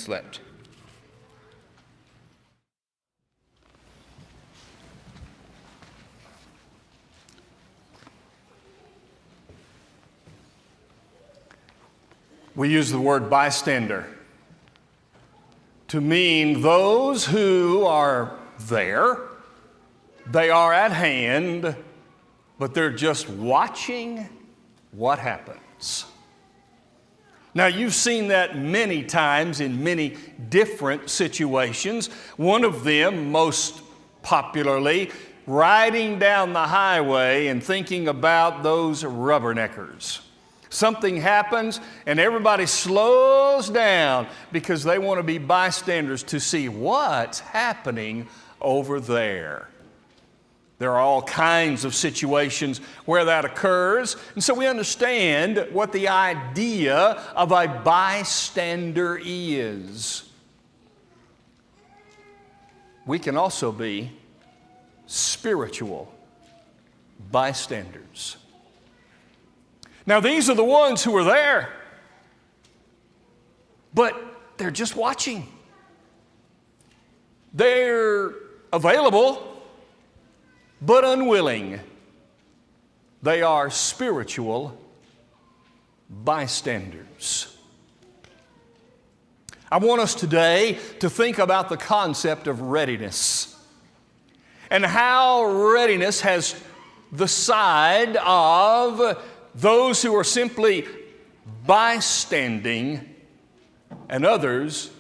minutes left. We use the word bystander to mean those who are there, they are at hand, but they're just watching what happens. Now, you've seen that many times in many different situations. One of them, most popularly, riding down the highway and thinking about those rubberneckers. Something happens and everybody slows down because they want to be bystanders to see what's happening over there. There are all kinds of situations where that occurs, and so we understand what the idea of a bystander is. We can also be spiritual bystanders. Now, these are the ones who are there, but they're just watching. They're available, but unwilling. They are spiritual bystanders. I want us today to think about the concept of readiness and how readiness has the side of those who are simply bystanding and others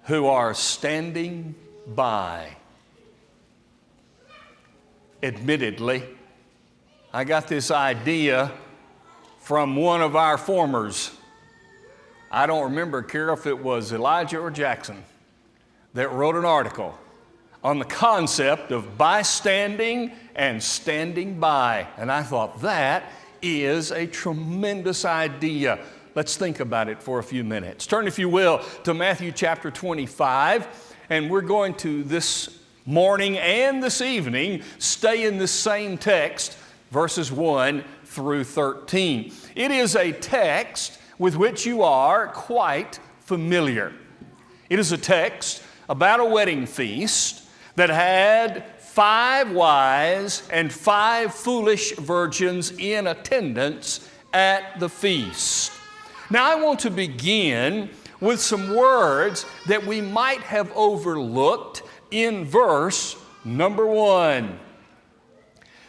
who are standing by. Admittedly, I got this idea from one of our formers. I don't remember, Carol, if it was Elijah or Jackson that wrote an article on the concept of bystanding and standing by. And I thought that is a tremendous idea. Let's think about it for a few minutes. Turn, if you will, to Matthew chapter 25, and we're going to this morning and this evening stay in this same text, verses 1 through 13. It is a text with which you are quite familiar. It is a text about a wedding feast that had 5 wise and 5 foolish virgins in attendance at the feast. Now, I want to begin with some words that we might have overlooked in verse number 1.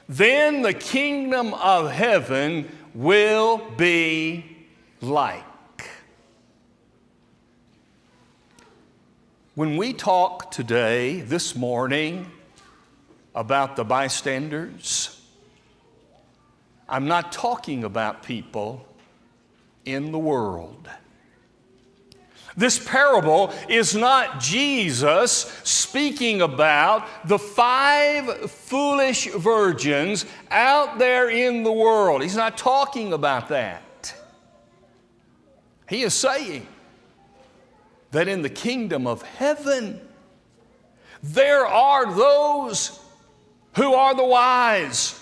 Then the kingdom of heaven will be like. When we talk today, this morning, about the bystanders, I'm not talking about people in the world. This parable is not Jesus speaking about the 5 foolish virgins out there in the world. He's not talking about that. He is saying that in the kingdom of heaven, there are those who are the wise,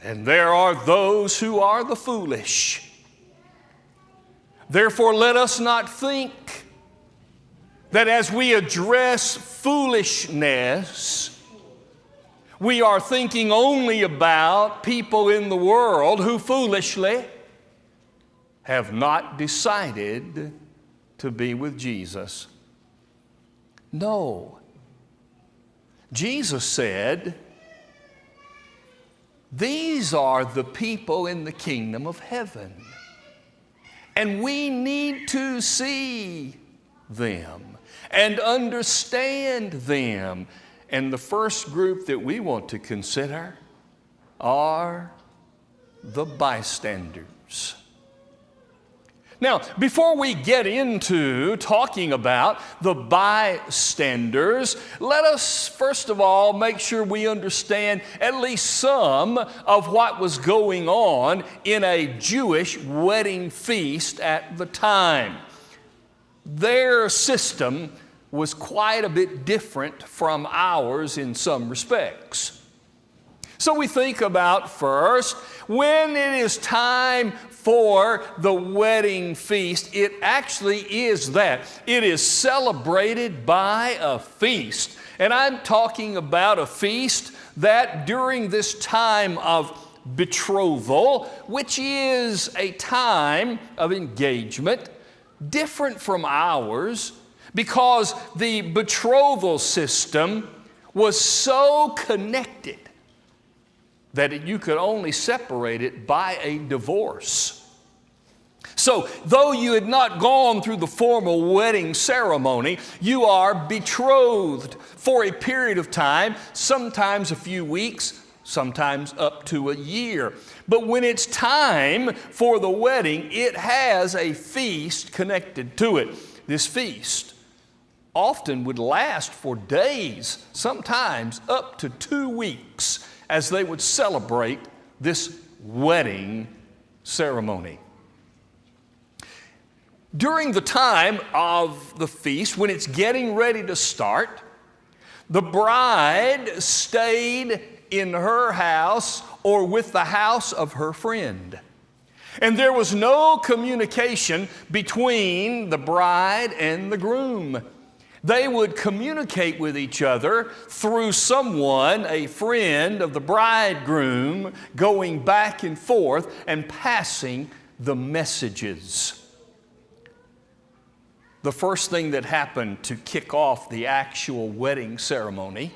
and there are those who are the foolish. Therefore, let us not think that as we address foolishness, we are thinking only about people in the world who foolishly have not decided to be with Jesus. No. Jesus said, these are the people in the kingdom of heaven. And we need to see them and understand them. And the first group that we want to consider are the bystanders. Now, before we get into talking about the bystanders, let us first of all make sure we understand at least some of what was going on in a Jewish wedding feast at the time. Their system was quite a bit different from ours in some respects. So we think about first, when it is time for the wedding feast, it actually is that. It is celebrated by a feast. And I'm talking about a feast that during this time of betrothal, which is a time of engagement different from ours, because the betrothal system was so connected that you could only separate it by a divorce. So, though you had not gone through the formal wedding ceremony, you are betrothed for a period of time, sometimes a few weeks, sometimes up to a year. But when it's time for the wedding, it has a feast connected to it. This feast often would last for days, sometimes up to 2 weeks, as they would celebrate this wedding ceremony. During the time of the feast, when it's getting ready to start, the bride stayed in her house or with the house of her friend. And there was no communication between the bride and the groom. They would communicate with each other through someone, a friend of the bridegroom, going back and forth and passing the messages. The first thing that happened to kick off the actual wedding ceremony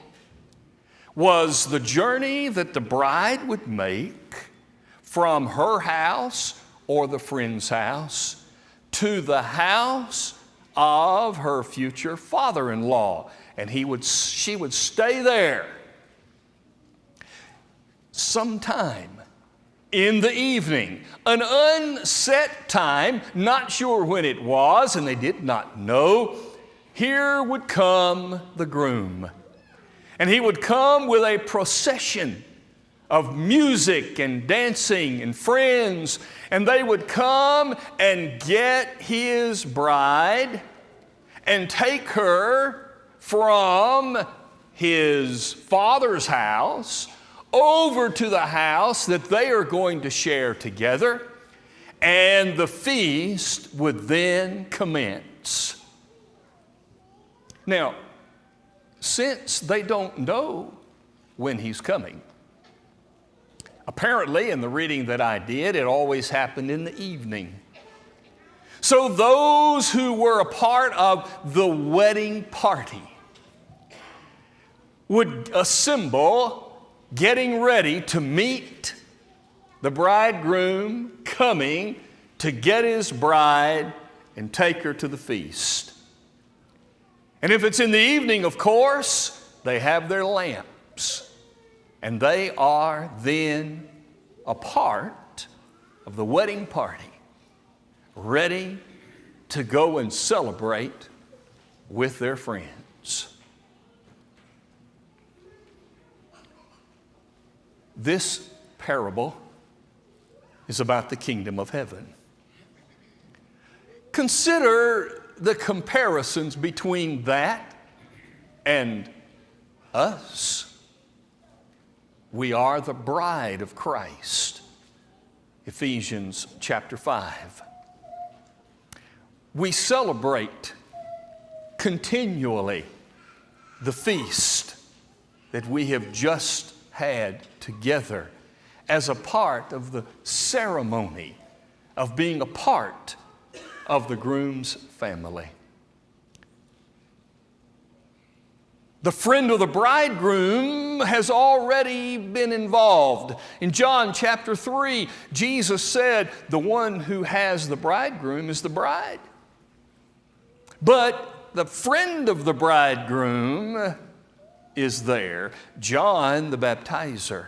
was the journey that the bride would make from her house or the friend's house to the house of her future father-in-law. And she would stay there sometime in the evening, an unset time, not sure when it was, and they did not know. Here would come the groom. And he would come with a procession of music and dancing and friends, and they would come and get his bride and take her from his father's house over to the house that they are going to share together, and the feast would then commence. Now, since they don't know when he's coming, apparently in the reading that I did, it always happened in the evening. So those who were a part of the wedding party would assemble, getting ready to meet the bridegroom coming to get his bride and take her to the feast. And if it's in the evening, of course, they have their lamps, and they are then a part of the wedding party, ready to go and celebrate with their friends. This parable is about the kingdom of heaven. Consider the comparisons between that and us. We are the bride of Christ. Ephesians chapter 5. We celebrate continually the feast that we have just had together as a part of the ceremony of being a part of the groom's family. The friend of the bridegroom has already been involved. In John chapter 3, Jesus said, the one who has the bridegroom is the bride. But the friend of the bridegroom is there. John the baptizer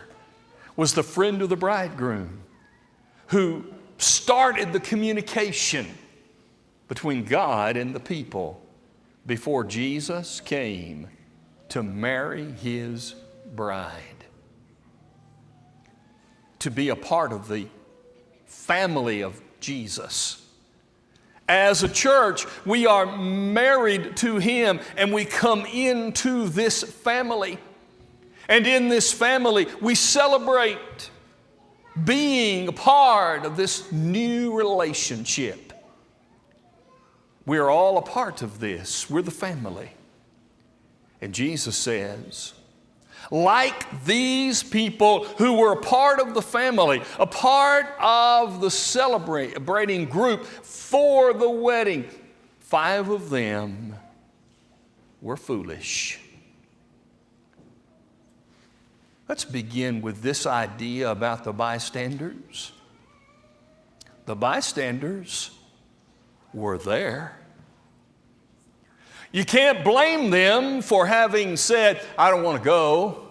was the friend of the bridegroom who started the communication between God and the people before Jesus came to marry his bride, to be a part of the family of Jesus. As a church, we are married to him, and we come into this family. And in this family, we celebrate being a part of this new relationship. We are all a part of this. We're the family. And Jesus says, like these people who were a part of the family, a part of the celebrating group for the wedding, 5 of them were foolish. Let's begin with this idea about the bystanders. The bystanders were there. You can't blame them for having said, I don't want to go.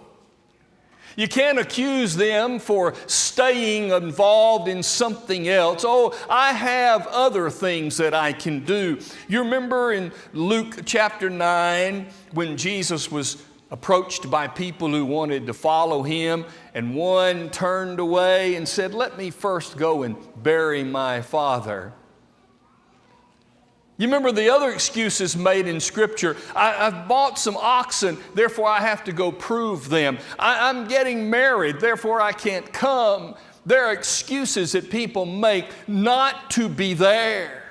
You can't accuse them for staying involved in something else. Oh, I have other things that I can do. You remember in Luke chapter 9 when Jesus was approached by people who wanted to follow him, and one turned away and said, let me first go and bury my father. You remember the other excuses made in Scripture. I've bought some oxen, therefore I have to go prove them. I'm getting married, therefore I can't come. There are excuses that people make not to be there.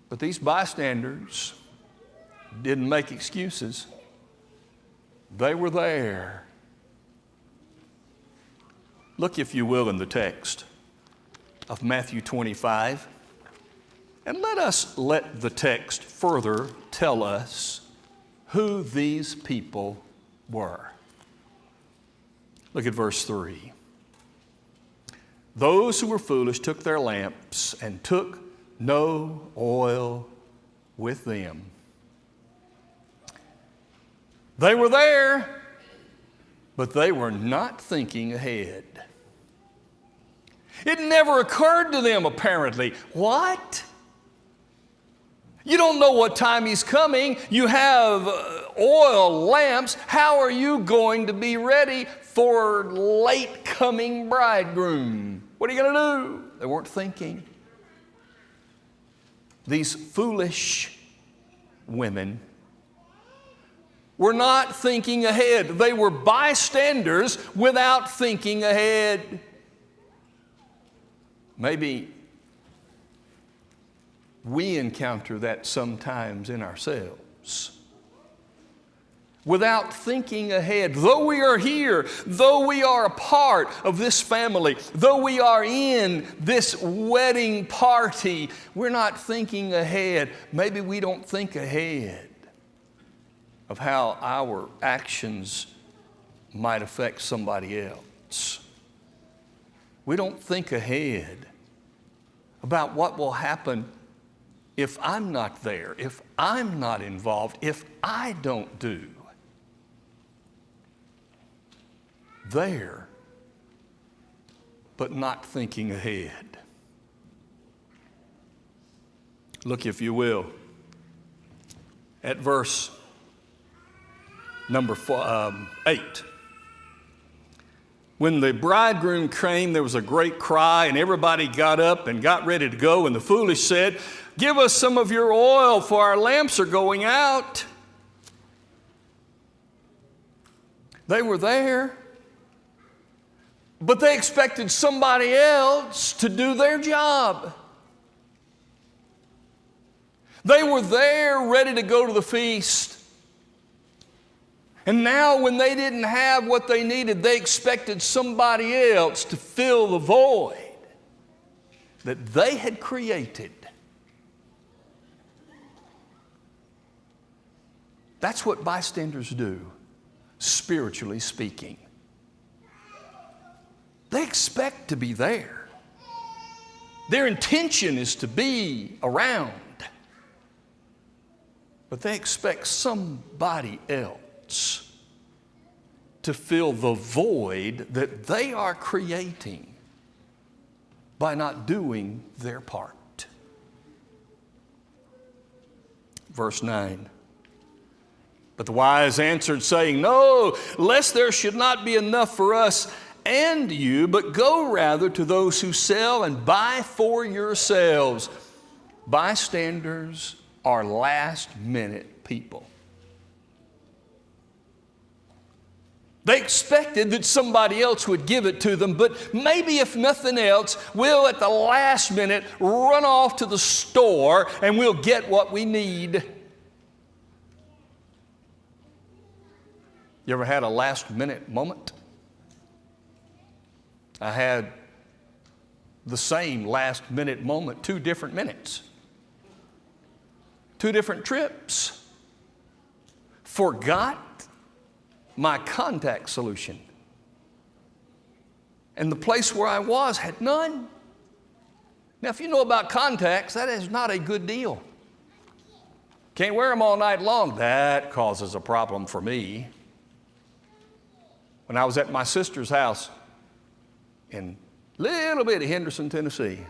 But these bystanders didn't make excuses. They were there. Look, if you will, in the text of Matthew 25. And let the text further tell us who these people were. Look at verse 3. Those who were foolish took their lamps and took no oil with them. They were there, but they were not thinking ahead. It never occurred to them, apparently. What? You don't know what time he's coming. You have oil lamps. How are you going to be ready for late coming bridegroom? What are you going to do? They weren't thinking. These foolish women were not thinking ahead. They were bystanders without thinking ahead. Maybe we encounter that sometimes in ourselves. Without thinking ahead, though we are here, though we are a part of this family, though we are in this wedding party, we're not thinking ahead. Maybe we don't think ahead of how our actions might affect somebody else. We don't think ahead about what will happen if I'm not there, if I'm not involved, if I don't do. There, but not thinking ahead. Look, if you will, at verse number 8. When the bridegroom came, there was a great cry, and everybody got up and got ready to go. And the foolish said, give us some of your oil, for our lamps are going out. They were there, but they expected somebody else to do their job. They were there ready to go to the feast. And now when they didn't have what they needed, they expected somebody else to fill the void that they had created. That's what bystanders do, spiritually speaking. They expect to be there. Their intention is to be around. But they expect somebody else to fill the void that they are creating by not doing their part. Verse 9. But the wise answered, saying, no, lest there should not be enough for us and you, but go rather to those who sell and buy for yourselves. Bystanders are last-minute people. They expected that somebody else would give it to them, but maybe if nothing else, we'll at the last minute run off to the store and we'll get what we need. You ever had a last minute moment? I had the same last minute moment, 2 different minutes. 2 different trips. Forgot my contact solution. And the place where I was had none. Now, if you know about contacts, that is not a good deal. Can't wear them all night long. That causes a problem for me. When I was at my sister's house in a little bit of Henderson, Tennessee,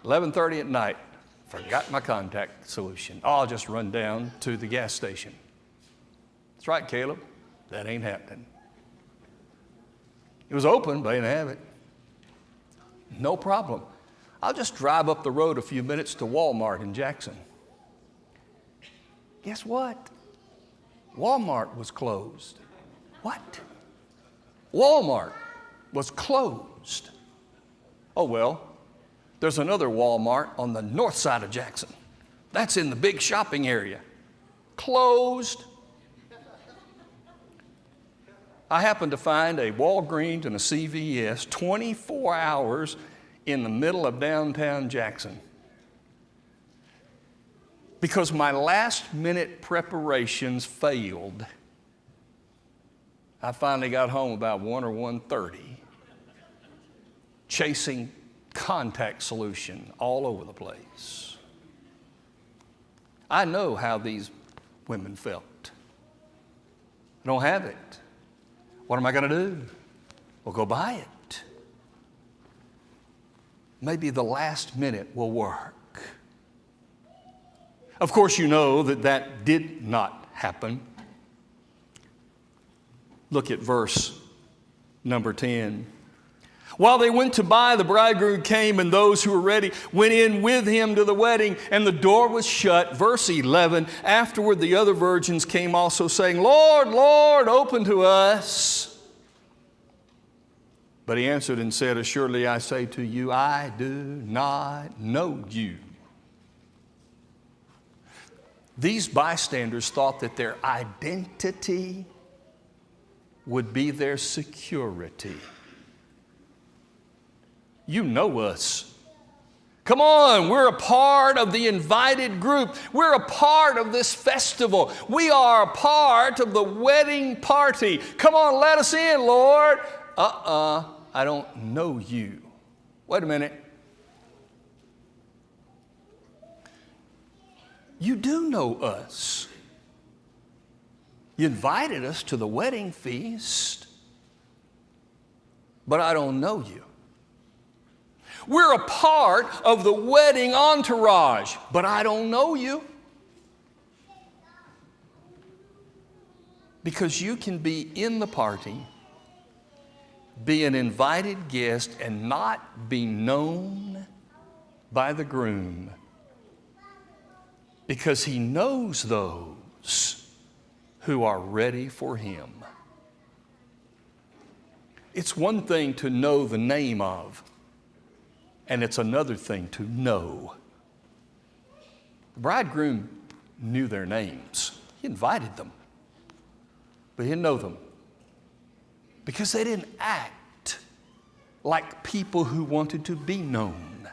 11:30 at night, forgot my contact solution. Oh, I'll just run down to the gas station. That's right, Caleb. That ain't happening. It was open, but I didn't have it. No problem. I'll just drive up the road a few minutes to Walmart in Jackson. Guess what? Walmart was closed. What? Walmart was closed. Oh, well, there's another Walmart on the north side of Jackson. That's in the big shopping area. Closed. I happened to find a Walgreens and a CVS 24 hours in the middle of downtown Jackson. Because my last minute preparations failed, I finally got home about 1 or 1:30, chasing contact solution all over the place. I know how these women felt. I don't have it. What am I going to do? Well, go buy it. Maybe the last minute will work. Of course, you know that that did not happen. Look at verse number 10. While they went to buy, the bridegroom came, and those who were ready went in with him to the wedding, and the door was shut. Verse 11, afterward the other virgins came also, saying, Lord, Lord, open to us. But he answered and said, Assuredly I say to you, I do not know you. These bystanders thought that their identity would be their security. You know us. Come on, we're a part of the invited group. We're a part of this festival. We are a part of the wedding party. Come on, let us in, Lord. I don't know you. Wait a minute. You do know us. You invited us to the wedding feast, but I don't know you. We're a part of the wedding entourage, but I don't know you. Because you can be in the party, be an invited guest, and not be known by the groom, because he knows those who are ready for him. It's one thing to know the name of, and it's another thing to know. The bridegroom knew their names. He invited them, but he didn't know them because they didn't act like people who wanted to be known.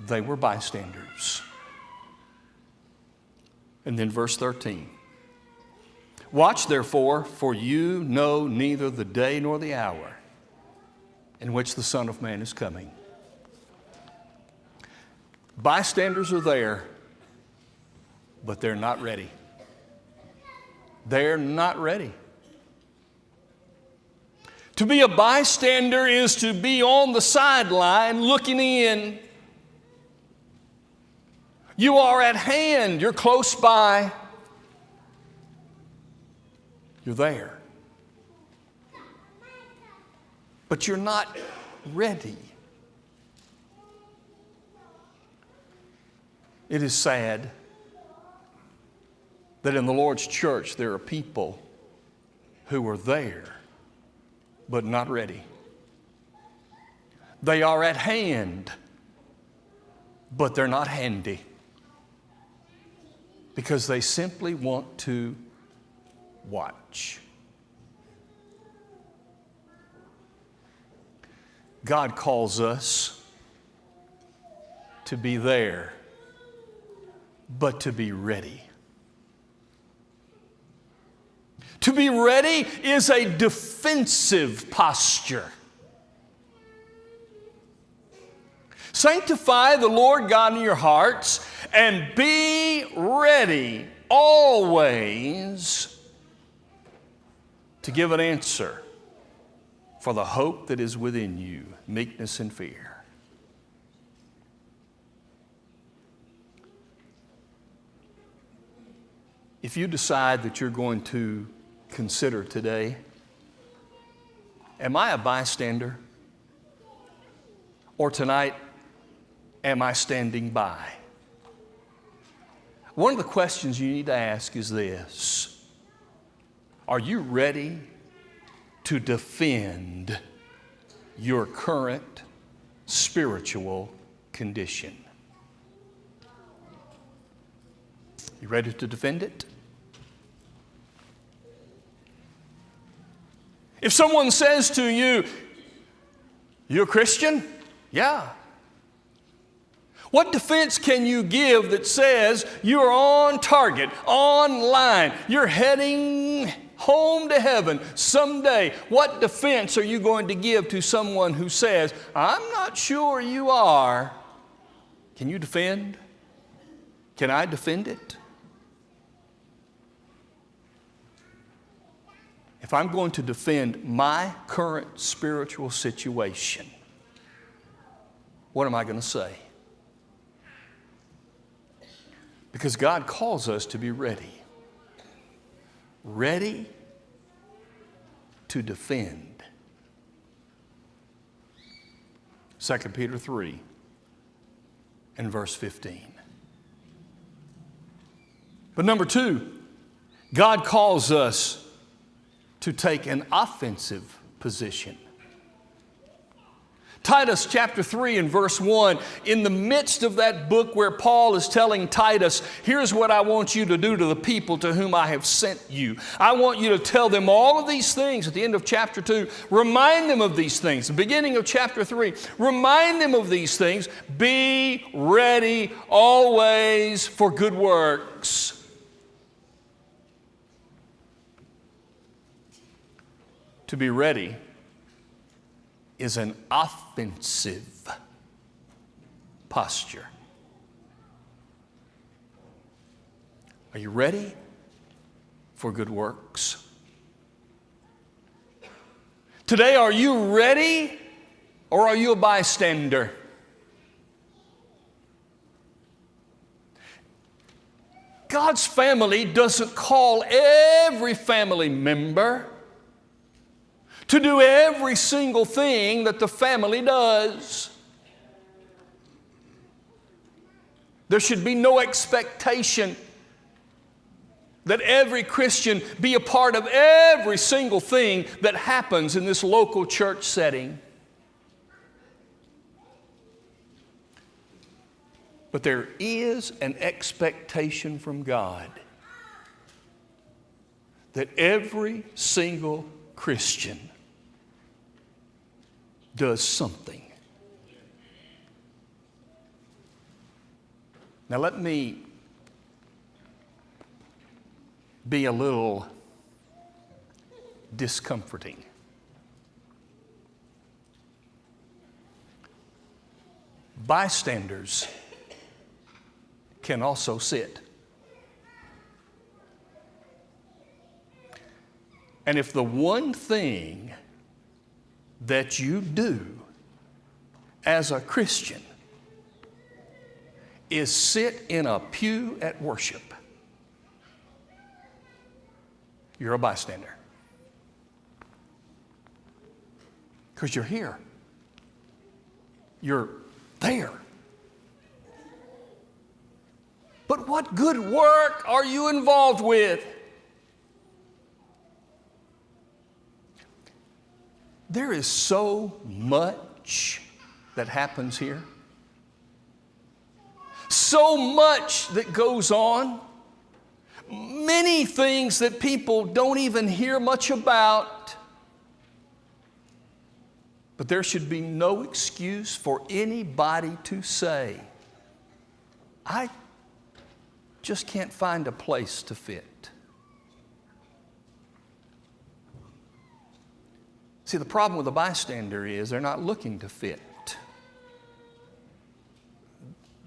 They were bystanders. And then verse 13. Watch therefore, for you know neither the day nor the hour in which the Son of Man is coming. Bystanders are there, but they're not ready. They're not ready. To be a bystander is to be on the sideline looking in. You are at hand. You're close by. You're there. But you're not ready. It is sad that in the Lord's church there are people who are there but not ready. They are at hand, but they're not handy, because they simply want to watch. God calls us to be there, but to be ready. To be ready is a defensive posture. Sanctify the Lord God in your hearts, and be ready always to give an answer for the hope that is within you, meekness and fear. If you decide that you're going to consider today, am I a bystander? Or tonight, am I standing by? One of the questions you need to ask is this: are you ready to defend your current spiritual condition? You ready to defend it? If someone says to you, "You're a Christian?" Yeah. What defense can you give that says you're on target, on line, you're heading home to heaven someday? What defense are you going to give to someone who says, "I'm not sure you are"? Can you defend? Can I defend it? If I'm going to defend my current spiritual situation, what am I going to say? Because God calls us to be ready. Ready to defend. 2 Peter 3 and verse 15. But number two, God calls us to take an offensive position. Titus chapter 3 and verse 1, in the midst of that book where Paul is telling Titus, here's what I want you to do to the people to whom I have sent you. I want you to tell them all of these things. At the end of chapter 2, remind them of these things. The beginning of chapter 3, remind them of these things. Be ready always for good works. To be ready is an offensive posture. Are you ready for good works? Today, are you ready or are you a bystander? God's family doesn't call every family member to do every single thing that the family does. There should be no expectation that every Christian be a part of every single thing that happens in this local church setting. But there is an expectation from God that every single Christian does something. Now let me be a little discomforting. Bystanders can also sit. And if the one thing that you do as a Christian is sit in a pew at worship, you're a bystander. Because you're here. You're there. But what good work are you involved with? There is so much that happens here. So much that goes on. Many things that people don't even hear much about. But there should be no excuse for anybody to say, I just can't find a place to fit. See, the problem with a bystander is they're not looking to fit.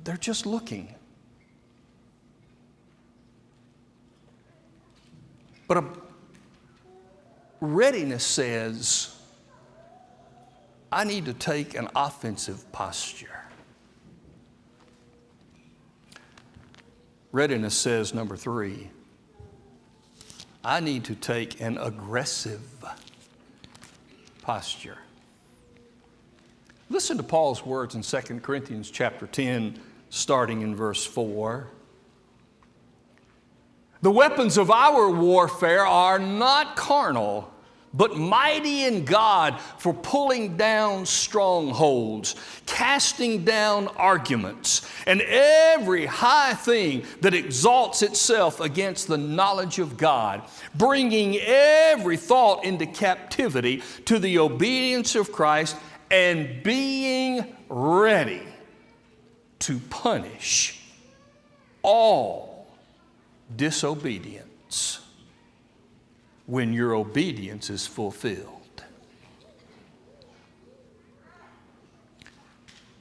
They're just looking. But a readiness says, I need to take an offensive posture. Readiness says, number 3, I need to take an aggressive posture. Listen to Paul's words in 2 Corinthians chapter 10, starting in verse 4. The weapons of our warfare are not carnal, but mighty in God for pulling down strongholds, casting down arguments, and every high thing that exalts itself against the knowledge of God, bringing every thought into captivity to the obedience of Christ, and being ready to punish all disobedience when your obedience is fulfilled.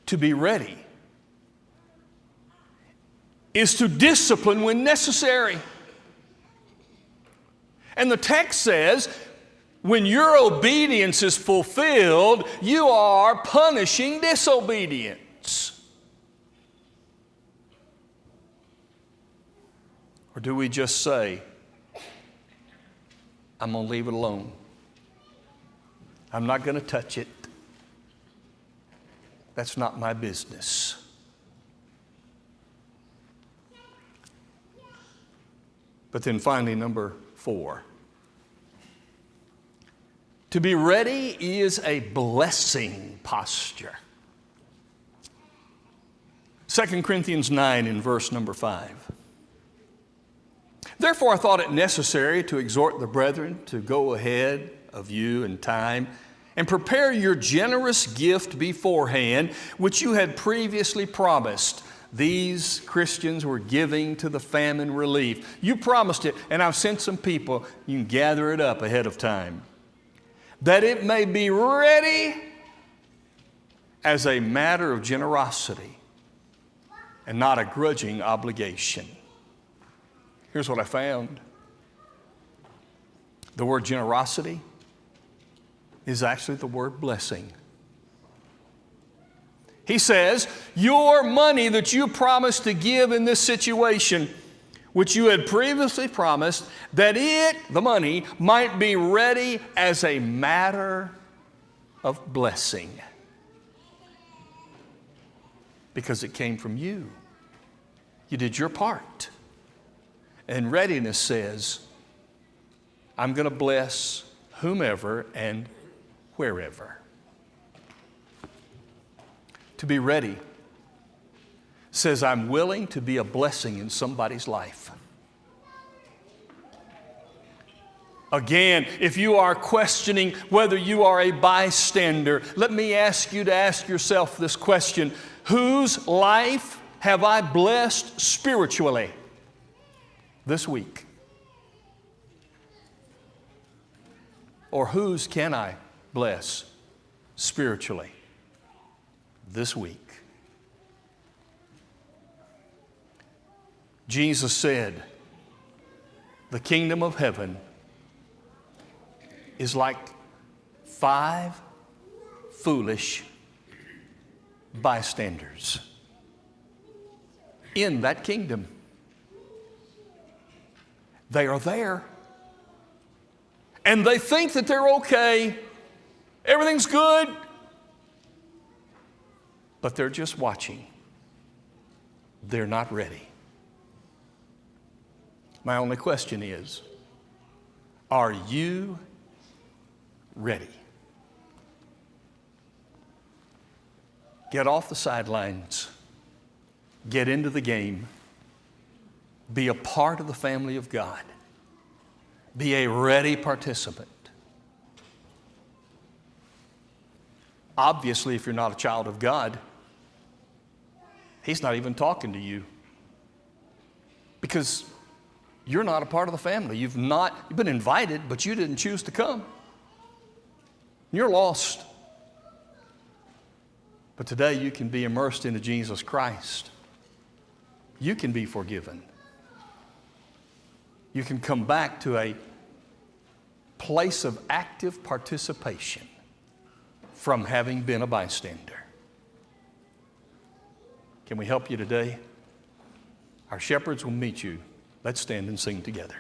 To be ready is to discipline when necessary. And the text says, when your obedience is fulfilled, you are punishing disobedience. Or do we just say, I'm going to leave it alone. I'm not going to touch it. That's not my business. But then finally, number 4. To be ready is a blessing posture. 2 Corinthians 9 in verse number 5. Therefore, I thought it necessary to exhort the brethren to go ahead of you in time and prepare your generous gift beforehand, which you had previously promised. These Christians were giving to the famine relief. You promised it, and I've sent some people. You can gather it up ahead of time, that it may be ready as a matter of generosity and not a grudging obligation. Here's what I found. The word generosity is actually the word blessing. He says, your money that you promised to give in this situation, which you had previously promised, that the money, might be ready as a matter of blessing. Because it came from you. You did your part. And readiness says, I'm going to bless whomever and wherever. To be ready says, I'm willing to be a blessing in somebody's life. Again, if you are questioning whether you are a bystander, let me ask you to ask yourself this question: whose life have I blessed spiritually this week? Or whose can I bless spiritually this week? Jesus said, the kingdom of heaven is like 5 foolish bystanders in that kingdom. They are there. And they think that they're okay. Everything's good. But they're just watching. They're not ready. My only question is, are you ready? Get off the sidelines. Get into the game. Be a part of the family of God. Be a ready participant. Obviously, if you're not a child of God, He's not even talking to you because you're not a part of the family. You've been invited, but you didn't choose to come. You're lost. But today you can be immersed into Jesus Christ. You can be forgiven. You can come back to a place of active participation from having been a bystander. Can we help you today? Our shepherds will meet you. Let's stand and sing together.